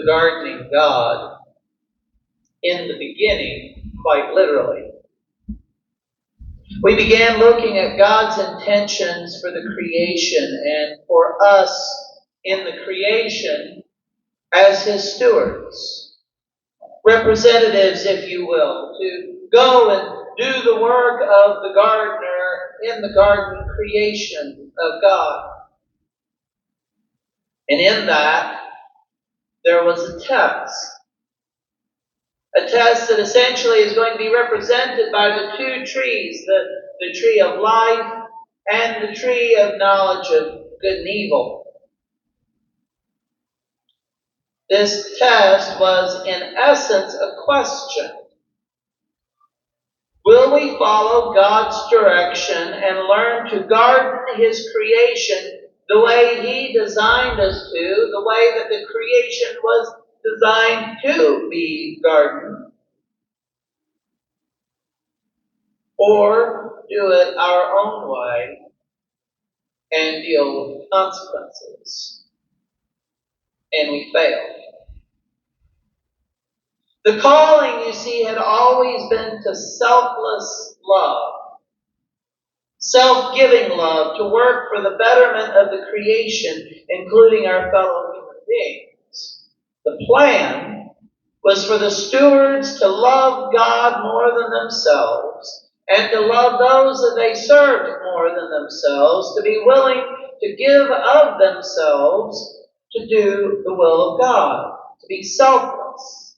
the gardening God in the beginning, quite literally. We began looking at God's intentions for the creation and for us in the creation as His stewards, representatives, if you will, to go and do the work of the gardener in the garden creation of God. And in that, there was a test. A test that essentially is going to be represented by the two trees, the tree of life and the tree of knowledge of good and evil. This test was, in essence, a question. Will we follow God's direction and learn to garden His creation the way He designed us to, the way that the creation was designed to be gardened? Or do it our own way and deal with the consequences? And we fail. The calling, you see, had always been to selfless love. Self-giving love, to work for the betterment of the creation, including our fellow human beings. The plan was for the stewards to love God more than themselves, and to love those that they served more than themselves, to be willing to give of themselves to do the will of God, to be selfless,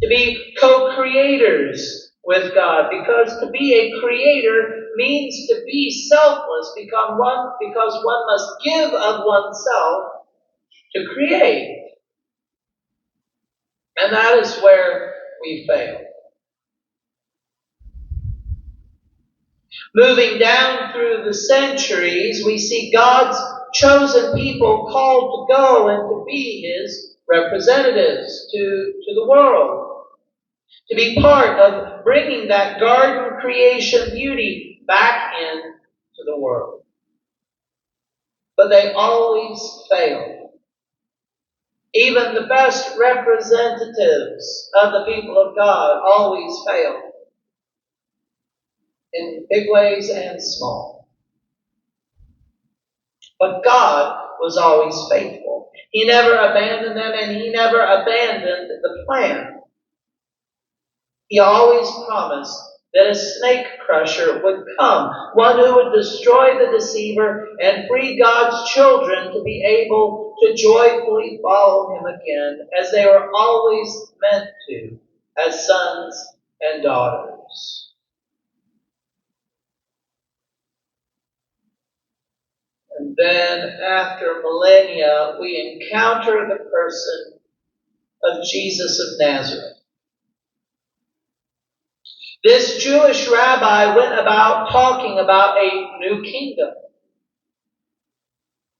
to be co-creators with God, because to be a creator means to be selfless, because one must give of oneself to create. And that is where we fail. Moving down through the centuries, we see God's chosen people called to go and to be His representatives to the world. To be part of bringing that garden creation beauty back into the world. But they always fail. Even the best representatives of the people of God always fail. In big ways and small. But God was always faithful. He never abandoned them, and He never abandoned the plan. He always promised that a snake crusher would come, one who would destroy the deceiver and free God's children to be able to joyfully follow Him again, as they were always meant to, as sons and daughters. And then, after millennia, we encounter the person of Jesus of Nazareth. This Jewish rabbi went about talking about a new kingdom.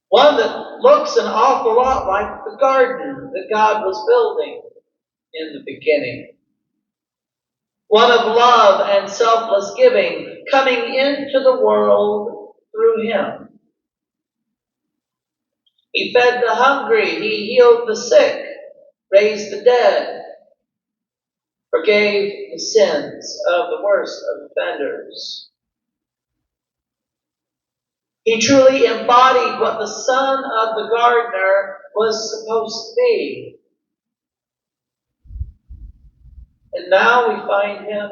One that looks an awful lot like the garden that God was building in the beginning. One of love and selfless giving, coming into the world through Him. He fed the hungry, He healed the sick, raised the dead, forgave the sins of the worst of offenders. He truly embodied what the son of the gardener was supposed to be. And now we find Him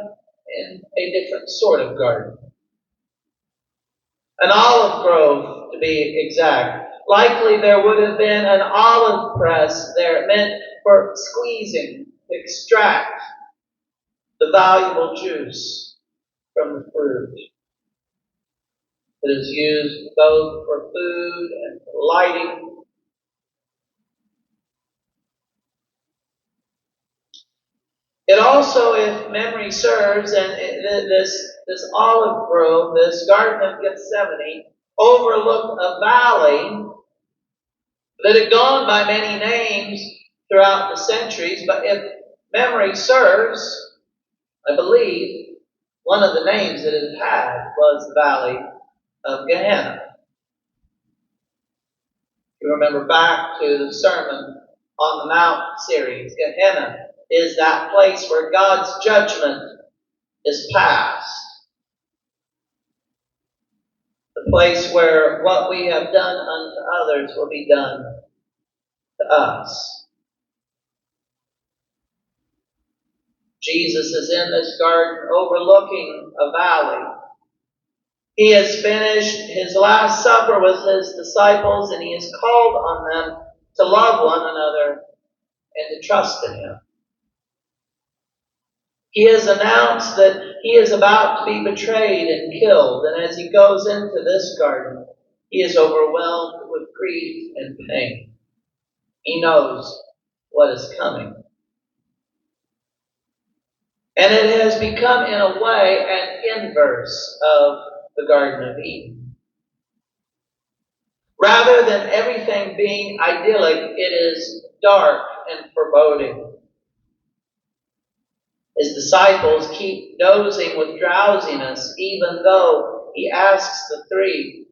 in a different sort of garden. An olive grove, to be exact. Likely there would have been an olive press there, meant for squeezing, to extract the valuable juice from the fruit. It is used both for food and for lighting. It also, if memory serves, and this olive grove, this Garden of Gethsemane, overlooked a valley that had gone by many names throughout the centuries, but if memory serves, I believe one of the names that it had was the Valley of Gehenna. You remember back to the sermon on the Mount series. Gehenna is that place where God's judgment is passed. The place where what we have done unto others will be done to us. Jesus is in this garden overlooking a valley. He has finished his last supper with his disciples, and he has called on them to love one another and to trust in him. He has announced that he is about to be betrayed and killed, and as he goes into this garden, he is overwhelmed with grief and pain. He knows what is coming. And it has become, in a way, an inverse of the Garden of Eden. Rather than everything being idyllic, it is dark and foreboding. His disciples keep dozing with drowsiness, even though he asks the three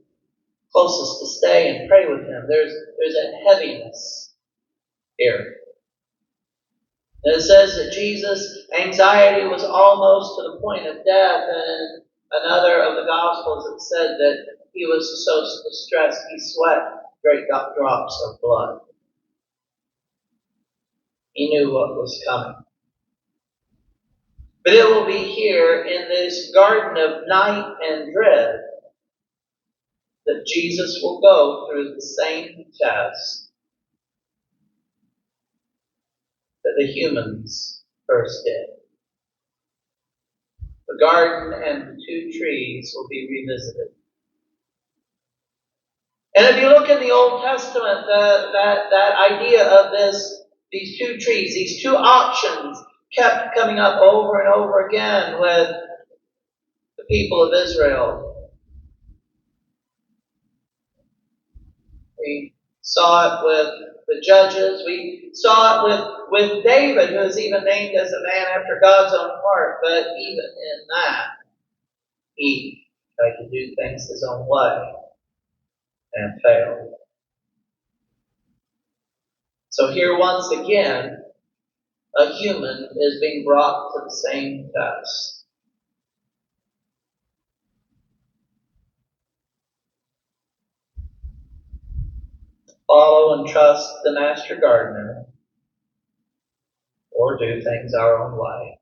closest to stay and pray with him. There's a heaviness here. And it says that Jesus' anxiety was almost to the point of death, and in another of the Gospels it said that he was so distressed he sweat great drops of blood. He knew what was coming. But it will be here in this garden of night and dread that Jesus will go through the same test that the humans first did. The garden and the two trees will be revisited. And if you look in the Old Testament, that idea of these two trees, these two options kept coming up over and over again with the people of Israel. We saw it with the judges. We saw it with David, who is even named as a man after God's own heart. But even in that, he tried to do things his own way and failed. So here once again, a human is being brought to the same test. Follow and trust the master gardener, or do things our own way.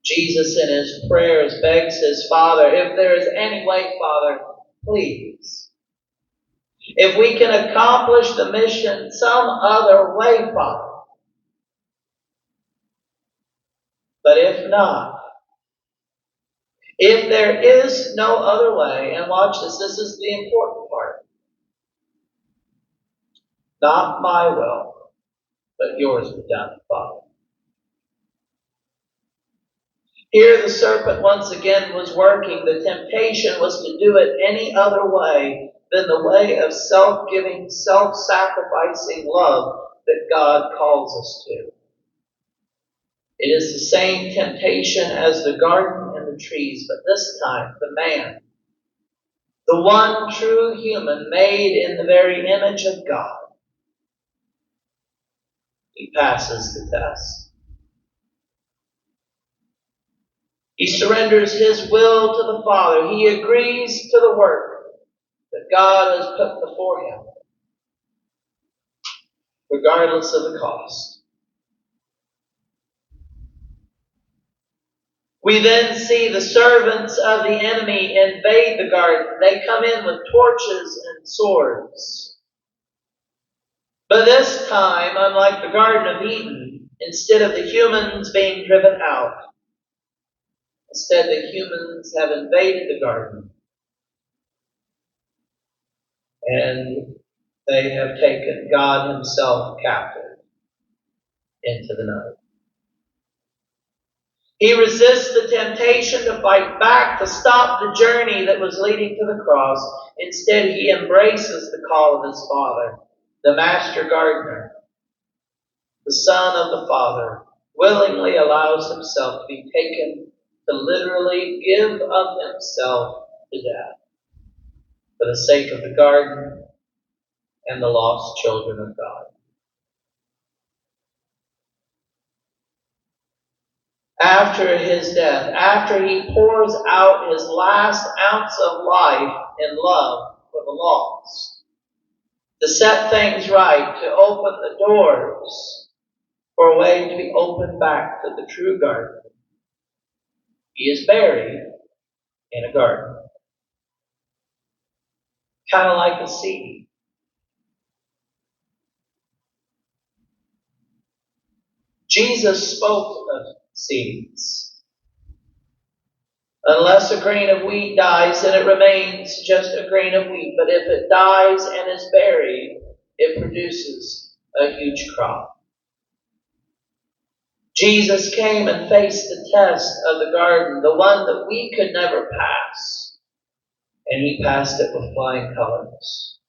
Jesus in his prayers begs his Father, if there is any way, Father, please. If we can accomplish the mission some other way, Father. But if not, if there is no other way, and watch this is the important part. Not my will, but yours be done, Father. Here the serpent once again was working. The temptation was to do it any other way than the way of self-giving, self-sacrificing love that God calls us to. It is the same temptation as the garden and the trees, but this time the man, the one true human made in the very image of God, he passes the test. He surrenders his will to the Father. He agrees to the work that God has put before him, regardless of the cost. We then see the servants of the enemy invade the garden. They come in with torches and swords. But this time, unlike the Garden of Eden, instead of the humans being driven out, instead the humans have invaded the garden. And they have taken God himself captive into the night. He resists the temptation to fight back, to stop the journey that was leading to the cross. Instead, he embraces the call of his Father, the master gardener. The Son of the Father willingly allows himself to be taken to literally give of himself to death for the sake of the garden and the lost children of God. After his death, after he pours out his last ounce of life in love for the lost, to set things right, to open the doors for a way to be opened back to the true garden, he is buried in a garden. Kind of like a seed. Jesus spoke of seeds. Unless a grain of wheat dies, then it remains just a grain of wheat. But if it dies and is buried, it produces a huge crop. Jesus came and faced the test of the garden, the one that we could never pass. And he passed it with flying colors.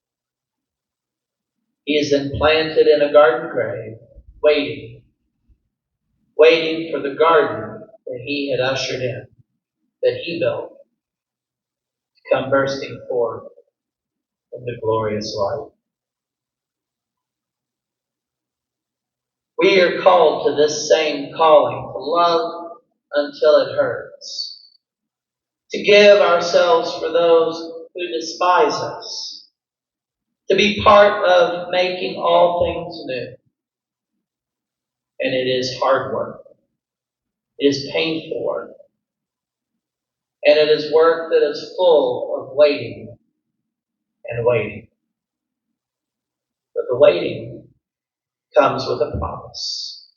He is then planted in a garden grave, waiting for the garden that he had ushered in, that he built, to come bursting forth into glorious light. We are called to this same calling, to love until it hurts, to give ourselves for those who despise us, to be part of making all things new. And it is hard work. It is painful work. And it is work that is full of waiting and waiting. But the waiting comes with a promise.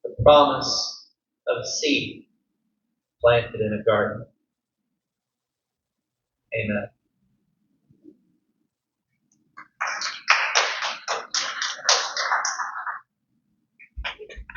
The promise of a seed planted in a garden. Amen.